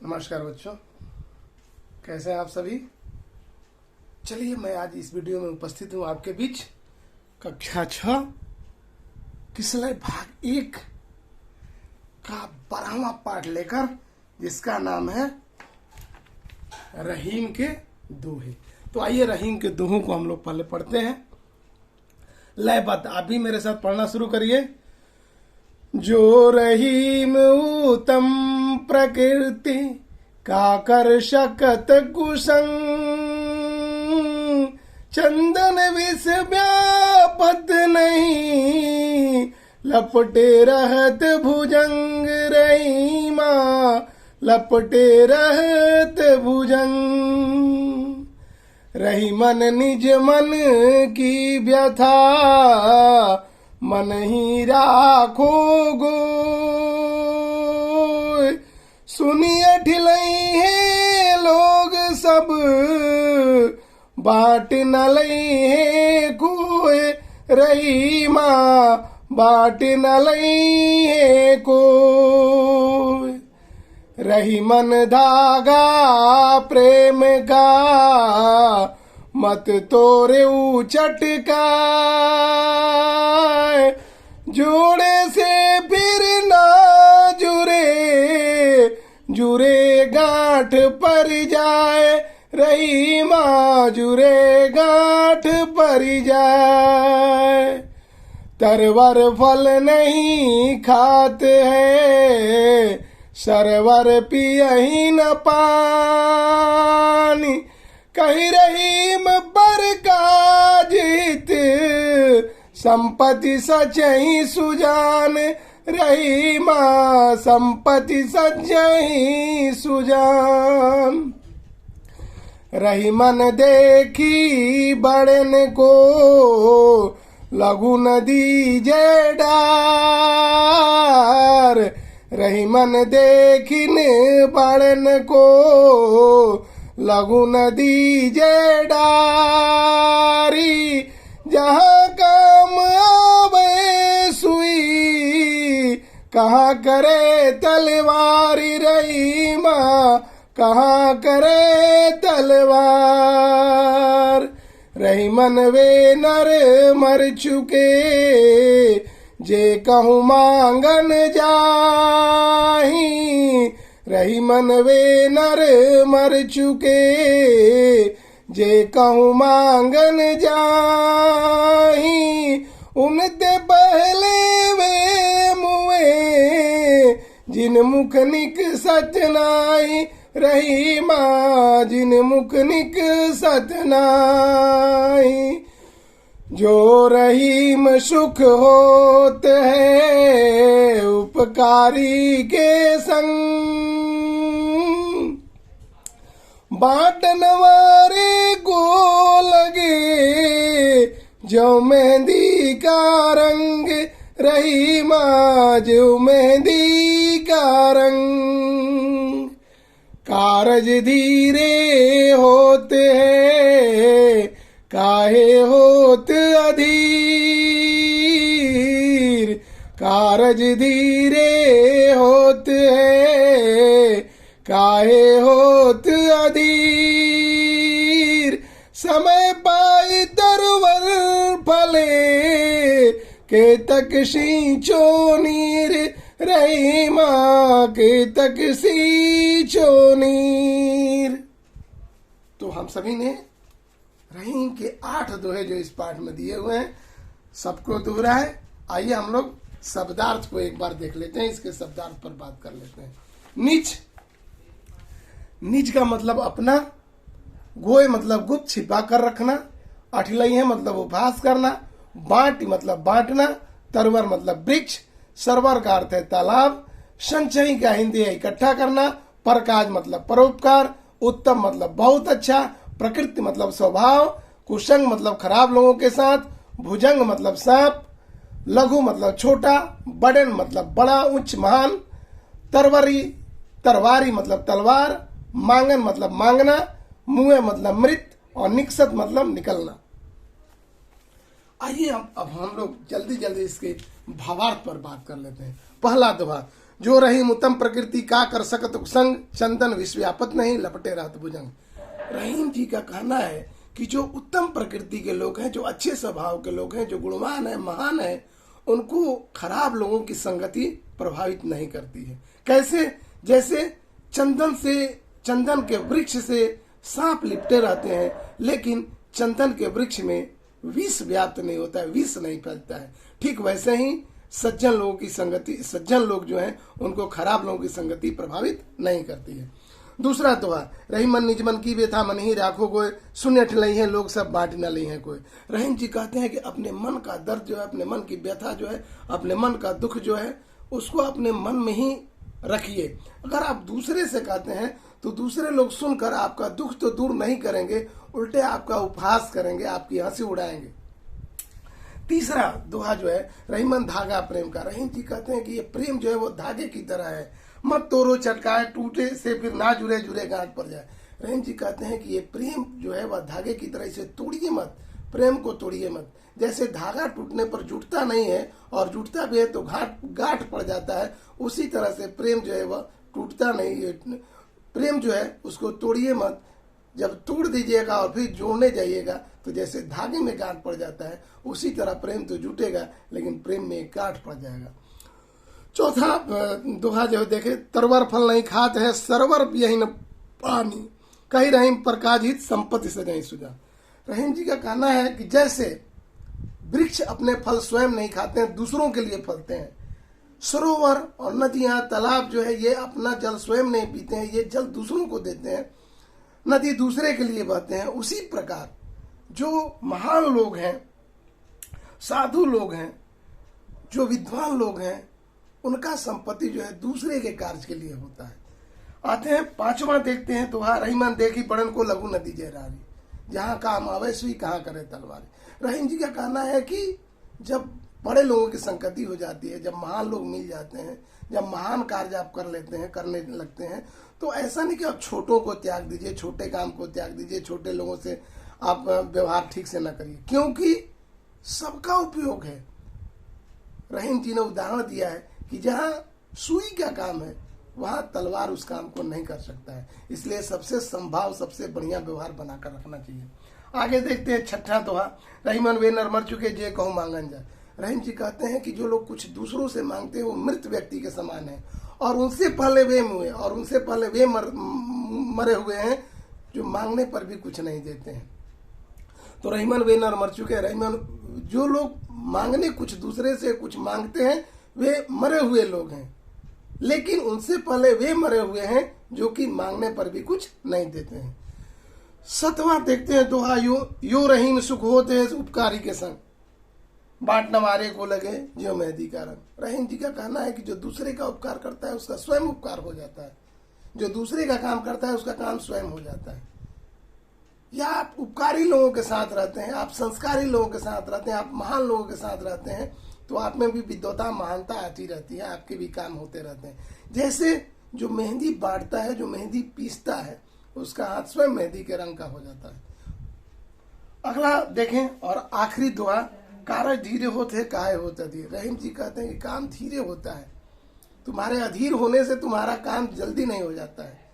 नमस्कार बच्चों, कैसे हैं आप सभी। चलिए मैं आज इस वीडियो में उपस्थित हूँ आपके बीच कक्षा 6 किसलय भाग 1 का 12वां पाठ लेकर, जिसका नाम है रहीम के दोहे। तो आइए रहीम के दोहों को हम लोग पहले पढ़ते हैं। लयबद्ध, आप भी मेरे साथ पढ़ना शुरू करिए। जो रहीम उत्तम प्रकृति का कर शकत कुसंग, चंदन विष व्यापत नहीं, लपटे रहत भुजंग रहीमा, लपटे रहत भुजंग। रहीमन निज मन की व्यथा, मन ही राखो गो, सुनिए ठिलई है लोग सब, बाट न लई है कोई, रहीमा बाट न लई है कोई। रहीमन धागा प्रेम का, मत तोरे चटका, जोड़े से फिर ना जुरे, जुरे गांठ पर जाए, रहीमा जुरे गांठ पर जाए। तरवर फल नहीं खाते हैं, सरवर पियही न पानी, कहीं रहीम पर का जीत, संपत्ति सचही सुजान, रहीमा संपत्ति सचही सुजान। रहीमन देखी बड़न को, लघु नदी जय डार, रहीमन देखिन बड़न को, लघु नदी जय डारी। जहाँ काम आवे सुई, कहाँ करे तलवारी, रहीमा कहाँ करे तलवार। रहीमन वे नर मर चुके, जे कहूँ मांगन जाही, रहीमन वे नर मर चुके, जे कहूँ मांगन जाही। उनते पहले वे मुए, जिन मुख निक सच नाई, रहीमा जिन मुख निक सच नाई। जो रहीम सुख होते हैं, उपकारी के संग, बाटन वारे को लगे, जो मेहंदी का रंग, रहीमा जो मेहंदी का रंग। कारज धीरे होते हैं, काहे होत अधीर, कारज धीरे होते हैं, काहे होत अधीर। समय पाई तरवर फले, के तक सींचो नीर, रहीमा के तक सींचो नीर। तो हम सभी ने रहीम के 8 दोहे जो इस पाठ में दिए हुए हैं, सबको दोहराए। आइए हम लोग शब्दार्थ को एक बार देख लेते हैं, इसके शब्दार्थ पर बात कर लेते हैं। निज, निज का मतलब अपना, गोय मतलब गुप्त छिपा कर रखना, अठलई है मतलब उपहास करना, बांट मतलब बांटना, तरवर मतलब वृक्ष, सरवर का अर्थ है तालाब, संचयी का हिंदी है इकट्ठा करना, परकाज मतलब परोपकार, उत्तम मतलब बहुत अच्छा, प्रकृति मतलब स्वभाव, कुसंग मतलब खराब लोगों के साथ, भुजंग मतलब सांप, लघु मतलब छोटा, बड़न मतलब बड़ा उच्च महान, तरवरी तरवारी मतलब तलवार, मांगन मतलब मांगना, मुए मतलब मृत, और निकसत मतलब निकलना। आइए अब हम लोग जल्दी जल्दी इसके भावार्थ पर बात कर लेते हैं। पहला दोहा, जो रहीम उत्तम प्रकृति का कर सकत संग, चंदन विश्व व्यापत नहीं लपटे रहत भुजंग। रहीम जी का कहना है कि जो उत्तम प्रकृति के लोग हैं, जो अच्छे स्वभाव के लोग हैं, जो गुणवान है, महान है, उनको खराब लोगों की संगति प्रभावित नहीं करती है। कैसे? जैसे चंदन के वृक्ष से सांप लिपटे रहते हैं, लेकिन चंदन के वृक्ष में विष व्याप्त नहीं होता है, विष नहीं फैलता है। ठीक वैसे ही सज्जन लोगों की संगति, सज्जन लोग जो हैं उनको खराब लोगों की संगति प्रभावित नहीं करती है। दूसरा दोहा, रही मन निज मन की व्यथा मन ही राखो कोई, शून्य ठिलई है लोग सब बांट न ली है कोई। रहीम जी कहते हैं कि अपने मन का दर्द जो है, अपने मन की व्यथा जो है, अपने मन का दुख जो है, उसको अपने मन में ही रखिए। अगर आप दूसरे से कहते हैं तो दूसरे लोग सुनकर आपका दुख तो दूर नहीं करेंगे, उल्टे आपका उपहास करेंगे, आपकी हंसी उड़ाएंगे। तीसरा दोहा जो है, रहीमन धागा प्रेम का। रहीम जी कहते हैं कि ये प्रेम जो है वो धागे की तरह है, मत तोड़ो चटकाए टूटे से फिर ना जुड़े जुड़े गांठ पड़ जाए। रहीम जी कहते हैं कि ये प्रेम जो है वह धागे की तरह, इसे तोड़िए मत, प्रेम को तोड़िए मत। जैसे धागा टूटने पर जुटता नहीं है और जुटता भी है तो गांठ पड़ जाता है, उसी तरह से प्रेम जो है वह टूटता नहीं है। प्रेम जो है उसको तोड़िए मत। जब तोड़ दीजिएगा और फिर जोड़ने जाइएगा तो जैसे धागे में गांठ पड़ जाता है, उसी तरह प्रेम तो जुटेगा लेकिन प्रेम में गांठ पड़ जाएगा। चौथा दोहा जो देखे, तरवर फल नहीं खात है सरवर यही न पानी, कही रहीम प्रकाश हित संपत्ति से नहीं सुझा। रहीम जी का कहना है कि जैसे वृक्ष अपने फल स्वयं नहीं खाते हैं, दूसरों के लिए फलते हैं। सरोवर और नदियां, तालाब जो है ये अपना जल स्वयं नहीं पीते हैं, ये जल दूसरों को देते हैं, नदी दूसरे के लिए बहते हैं। उसी प्रकार जो महान लोग हैं, साधु लोग हैं, जो विद्वान लोग हैं, उनका संपत्ति जो है दूसरे के कार्य के लिए होता है। आते हैं पांचवा देखते हैं दोहा, रहीमन देखी पड़न को लघु नदी जयरारी, जहां काम आवे सुई कहाँ करे तलवारी। रहीम जी का कहना है कि जब बड़े लोगों की संगति हो जाती है, जब महान लोग मिल जाते हैं, जब महान कार्य आप करने लगते हैं, तो ऐसा नहीं कि आप छोटों को त्याग दीजिए, छोटे काम को त्याग दीजिए, छोटे लोगों से आप व्यवहार ठीक से न करिए, क्योंकि सबका उपयोग है। रहीम जी ने उदाहरण दिया है कि जहां सुई का काम है वहां तलवार उस काम को नहीं कर सकता है, इसलिए सबसे संभाव, सबसे बढ़िया व्यवहार बनाकर रखना चाहिए। आगे देखते हैं छठा दोहा, रहीमन वे नर मर चुके जे कहूं मांगन जा। रहीम जी कहते हैं कि जो लोग कुछ दूसरों से मांगते हैं वो मृत व्यक्ति के समान है, और उनसे पहले वे मुए और उनसे पहले वे मरे हुए हैं जो मांगने पर भी कुछ नहीं देते हैं। तो रहीमन वे नर मर चुके, रहीमन जो लोग मांगने कुछ दूसरे से कुछ मांगते हैं वे मरे हुए लोग हैं, लेकिन उनसे पहले वे मरे हुए हैं जो कि मांगने पर भी कुछ नहीं देते हैं। सतवां देखते हैं दोहा, यो रहीम सुख होते हैं उपकारी के संग, बाट नवारे को लगे जो मेहदी का रंग। रहीम जी का कहना है कि जो दूसरे का उपकार करता है उसका स्वयं उपकार हो जाता है, जो दूसरे का काम करता है उसका काम स्वयं हो जाता है। या आप उपकारी लोगों के साथ रहते हैं, आप संस्कारी लोगों के साथ रहते हैं, आप महान लोगों के साथ रहते हैं, तो आप में भी विद्वता, महानता आती रहती है, आपके भी काम होते रहते हैं। जैसे जो मेहंदी बांटता है, जो मेहंदी पीसता है, उसका हाथ स्वयं मेहंदी के रंग का हो जाता है। अगला देखें और आखिरी दुआ, कार्य धीरे होते काहे होता धीरे। रहीम जी कहते हैं कि काम धीरे होता है, तुम्हारे अधीर होने से तुम्हारा काम जल्दी नहीं हो जाता है,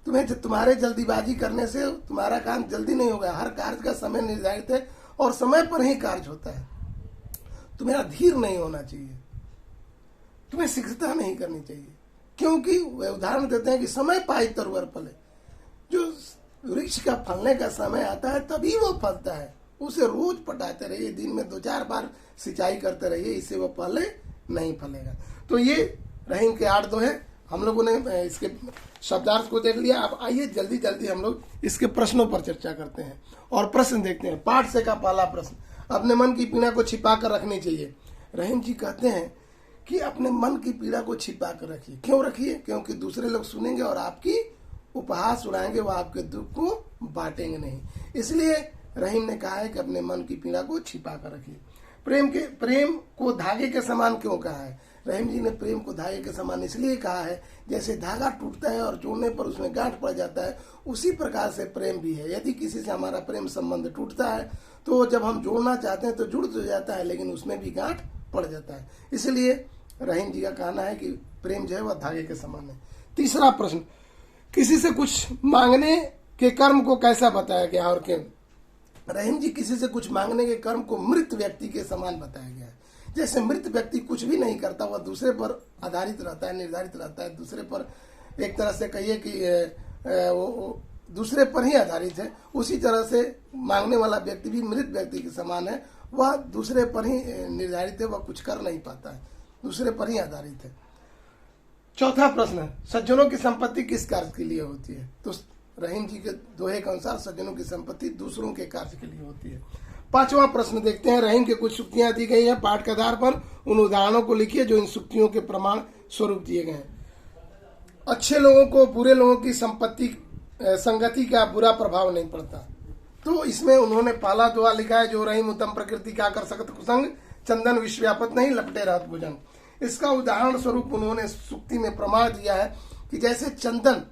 तुम्हारे जल्दीबाजी करने से तुम्हारा काम जल्दी नहीं होगा। हर कार्य का समय निर्धारित है और समय पर ही कार्य होता है। तुम्हें धीर नहीं होना चाहिए, तुम्हें शीघ्रता नहीं करनी चाहिए, क्योंकि वे उदाहरण देते हैं कि समय पाई तरुवर फले। जो वृक्ष का फलने का समय आता है तभी वो फलता है, उसे रोज पटाते रहिए, दिन में 2-4 बार सिंचाई करते रहिए, इससे वो पहले नहीं फलेगा। तो ये रहीम के 8 दोहे हम लोगों ने इसके शब्दार्थ को देख लिया। अब आइए जल्दी जल्दी हम लोग इसके प्रश्नों पर चर्चा करते हैं और प्रश्न देखते हैं। पाठ से का पहला प्रश्न, अपने मन की पीड़ा को छिपा कर रखनी चाहिए। रहीम जी कहते हैं कि अपने मन की पीड़ा को छिपा कर रखिए। क्यों रखिए? क्योंकि दूसरे लोग सुनेंगे और आपकी उपहास उड़ाएंगे, वो आपके दुख को बांटेंगे नहीं। इसलिए रहीम ने कहा है कि अपने मन की पीड़ा को छिपा कर रखिए। प्रेम को धागे के समान क्यों कहा है? रहीम जी ने प्रेम को धागे के समान इसलिए कहा है, जैसे धागा टूटता है और जोड़ने पर उसमें गांठ पड़ जाता है, उसी प्रकार से प्रेम भी है। यदि किसी से हमारा प्रेम संबंध टूटता है तो जब हम जोड़ना चाहते हैं तो जुड़ तो जाता है, लेकिन उसमें भी गांठ पड़ जाता है। इसलिए रहीम जी का कहना है कि प्रेम जो है वह धागे के समान है। तीसरा प्रश्न, किसी से कुछ मांगने के कर्म को कैसा बताया गया और क्यों? रहीम जी, किसी से कुछ मांगने के कर्म को मृत व्यक्ति के समान बताया गया है। जैसे मृत व्यक्ति कुछ भी नहीं करता, वह दूसरे पर आधारित रहता है, निर्धारित रहता है, दूसरे पर एक तरह से कहिए कि वो दूसरे पर ही आधारित है, उसी तरह से मांगने वाला व्यक्ति भी मृत व्यक्ति के समान है। वह दूसरे पर ही निर्धारित है, वह कुछ कर नहीं पाता है, दूसरे पर ही आधारित है। चौथा प्रश्न, सज्जनों की संपत्ति किस कार्य के लिए होती है? तो रहीम जी के दोहे के अनुसार सज्जनों की संपत्ति दूसरों के कार्य के लिए होती है। पांचवा प्रश्न देखते हैं। रहीम के कुछ सूक्तियां दी गई हैं, पाठ के आधार पर उन उदाहरणों को लिखिए जो इन सूक्तियों के प्रमाण स्वरूप दिए गए हैं। अच्छे लोगों को बुरे लोगों की संगति का बुरा प्रभाव नहीं पड़ता। तो इसमें उन्होंने पहला दुआ लिखा है, जो रहीम उत्तम प्रकृति का कर सकत कुसंग, चंदन विश्वव्यापत नहीं लपटे रहत भुजंग। इसका उदाहरण स्वरूप उन्होंने सूक्ति में प्रमाण दिया है कि जैसे चंदन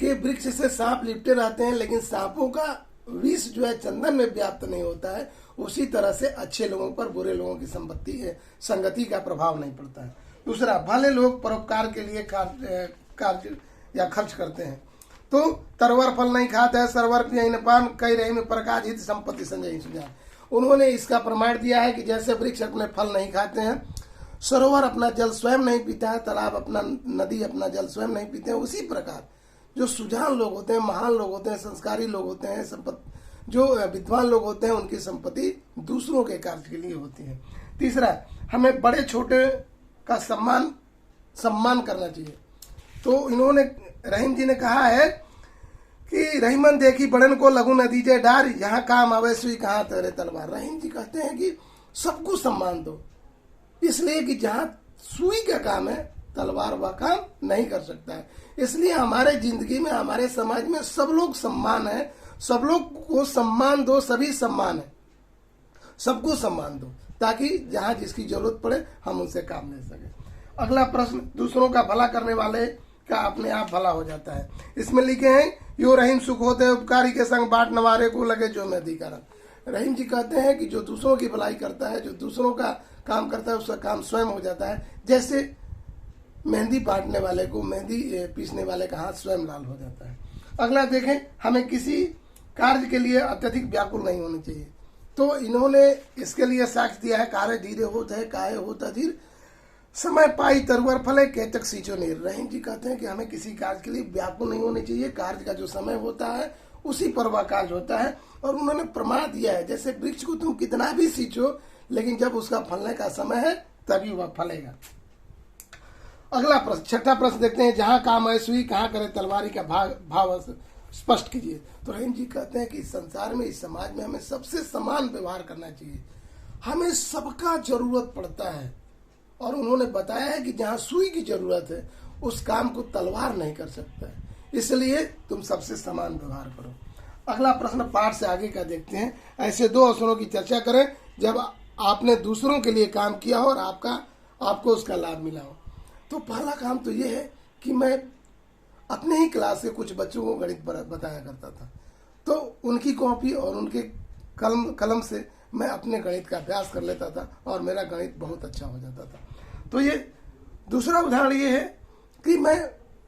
के वृक्ष से सांप लिपटे रहते हैं, लेकिन सांपों का विष जो है चंदन में व्याप्त नहीं होता है, उसी तरह से अच्छे लोगों पर बुरे लोगों की संगति का प्रभाव नहीं पड़ता है। दूसरा, भले लोग परोपकार के लिए कार्य या खर्च करते हैं। तो तरवर फल नहीं खाते है, सरवर पियहि पान, कई रही में प्रकाश हित संपत्ति संजय सुझाव। उन्होंने इसका प्रमाण दिया है कि जैसे वृक्ष अपने फल नहीं खाते हैं, सरोवर अपना जल स्वयं नहीं पीता है, तालाब अपना, नदी अपना जल स्वयं नहीं पीते हैं, उसी प्रकार जो सुजान लोग होते हैं, महान लोग होते हैं, संस्कारी लोग होते हैं, जो विद्वान लोग होते हैं, उनकी संपत्ति दूसरों के कार्य के लिए होती है। तीसरा, हमें बड़े छोटे का सम्मान करना चाहिए। तो इन्होंने, रहीम जी ने कहा है कि रहीमन देखी बड़न को लघु न दीजिए डार, यहाँ काम आवे सुई कहाँ तेरे तलवार। रहीम जी कहते हैं कि सबको सम्मान दो, इसलिए कि जहाँ सुई का काम है, तलवार वह काम नहीं कर सकता है। इसलिए हमारे जिंदगी में, हमारे समाज में सब लोग सम्मान है, सब लोग को सम्मान दो, सभी सम्मान है, सबको सम्मान दो, ताकि जहां जिसकी जरूरत पड़े हम उनसे काम ले सके। अगला प्रश्न, दूसरों का भला करने वाले का अपने आप भला हो जाता है। इसमें लिखे हैं, यो रहीम सुख होते उपकारी के संग बाट नवारे को लगे जो मैं अधिकारन। रहीम जी कहते हैं कि जो दूसरों की भलाई करता है, जो दूसरों का काम करता है, उसका काम स्वयं हो जाता है। जैसे मेहंदी बांटने वाले को, मेहंदी पीसने वाले का हाथ स्वयं लाल हो जाता है। अगला देखें, हमें किसी कार्य के लिए अत्यधिक व्याकुल नहीं होनी चाहिए। तो इन्होंने इसके लिए साक्ष्य दिया है, कार्य धीरे होता है काहे होता धीर, समय पाई तरवर फले केतक सींचो नीर। रहीम जी कहते हैं कि हमें किसी कार्य के लिए व्याकुल नहीं होनी चाहिए, कार्य का जो समय होता है उसी पर वह कार्य होता है। और उन्होंने प्रमाण दिया है, जैसे वृक्ष को तुम कितना भी सींचो, लेकिन जब उसका फलने का समय है तभी वह फलेगा। अगला प्रश्न, छठा प्रश्न देखते हैं, जहां काम है सुई कहाँ करे तलवारी का भाव स्पष्ट कीजिए। तो रहीम जी कहते हैं कि इस संसार में, इस समाज में हमें सबसे समान व्यवहार करना चाहिए, हमें सबका जरूरत पड़ता है। और उन्होंने बताया है कि जहां सुई की जरूरत है उस काम को तलवार नहीं कर सकता है, इसलिए तुम सबसे समान व्यवहार करो। अगला प्रश्न पाठ से आगे का देखते हैं, ऐसे दो अवसरों की चर्चा करें जब आपने दूसरों के लिए काम किया हो और आपको उसका लाभ मिला हो। तो पहला काम तो ये है कि मैं अपने ही क्लास के कुछ बच्चों को गणित बताया करता था, तो उनकी कॉपी और उनके कलम से मैं अपने गणित का अभ्यास कर लेता था और मेरा गणित बहुत अच्छा हो जाता था। तो ये दूसरा उदाहरण ये है कि मैं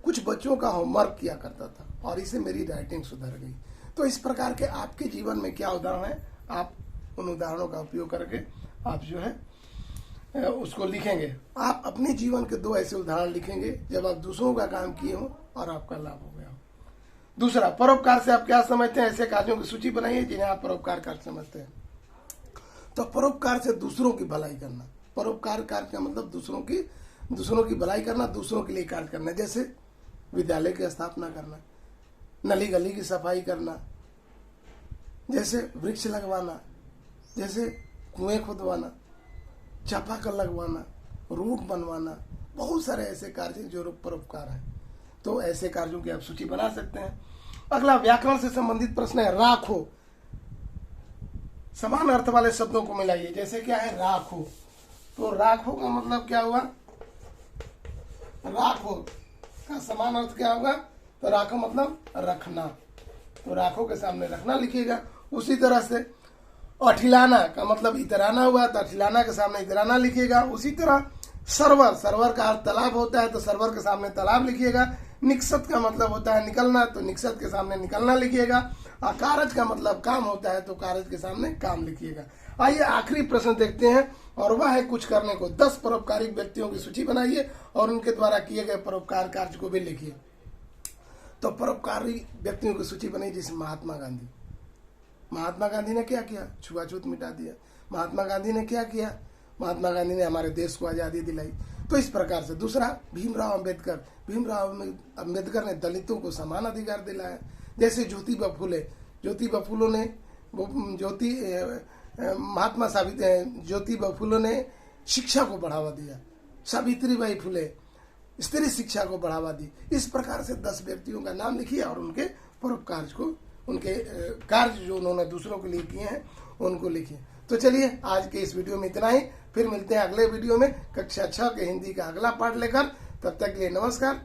कुछ बच्चों का होमवर्क किया करता था और इससे मेरी राइटिंग सुधर गई। तो इस प्रकार के आपके जीवन में क्या उदाहरण है, आप उन उदाहरणों का उपयोग करके आप जो है उसको लिखेंगे। आप अपने जीवन के दो ऐसे उदाहरण लिखेंगे जब आप दूसरों का काम किए हो और आपका लाभ हो गया हो। दूसरा, परोपकार से आप क्या समझते हैं? ऐसे कार्यों की सूची बनाइए जिन्हें आप परोपकार कार्य समझते हैं। तो परोपकार से दूसरों की भलाई करना, परोपकार कार्य का मतलब दूसरों की भलाई करना, दूसरों के लिए कार्य करना। जैसे विद्यालय की स्थापना करना, नली गली की सफाई करना, जैसे वृक्ष लगवाना, जैसे कुएं खुदवाना, चापाकल लगवाना, रूट बनवाना, बहुत सारे ऐसे कार्य जो परोपकार हैं। तो ऐसे कार्यों की आप सूची बना सकते हैं। अगला व्याकरण से संबंधित प्रश्न है, राखो। समान अर्थ वाले शब्दों को मिलाइए। जैसे क्या है, राखो। तो राखो का मतलब क्या हुआ? राखो का समान अर्थ क्या होगा? तो राखो मतलब रखना, तो राखो के सामने रखना लिखिएगा। उसी तरह से अठिलाना का मतलब इतराना हुआ, तो अठिलाना के सामने इतराना लिखिएगा। उसी तरह सर्वर, सर्वर का अर्थ तालाब होता है तो सर्वर के सामने तालाब लिखिएगा। निकसत का मतलब होता है निकलना, तो निकसत के सामने निकलना लिखिएगा। कारज का मतलब काम होता है तो कारज के सामने काम लिखिएगा। आइए आखिरी प्रश्न देखते हैं, और वह है कुछ करने को। 10 परोपकारी व्यक्तियों की सूची बनाइए और उनके द्वारा किए गए परोपकार कार्य को भी लिखिए। तो परोपकारी व्यक्तियों की सूची बनाई, जैसे महात्मा गांधी। महात्मा गांधी ने क्या किया? छुआछूत मिटा दिया। महात्मा गांधी ने क्या किया? महात्मा गांधी ने हमारे देश को आजादी दिलाई। तो इस प्रकार से। दूसरा, भीमराव अंबेडकर। भीमराव अंबेडकर ने दलितों को समान अधिकार दिलाया। जैसे ज्योतिबा फुले, ज्योतिबा फुले ने महात्मा ज्योतिबा फुले ने शिक्षा को बढ़ावा दिया। सावित्रीबाई फुले स्त्री शिक्षा को बढ़ावा दी। इस प्रकार से 10 व्यक्तियों का नाम लिखिए और उनके परोपकार को, उनके कार्य जो उन्होंने दूसरों के लिए किए हैं उनको लिखिए। तो चलिए आज के इस वीडियो में इतना ही। फिर मिलते हैं अगले वीडियो में कक्षा 6 के हिंदी का अगला पाठ लेकर। तब तक के लिए नमस्कार।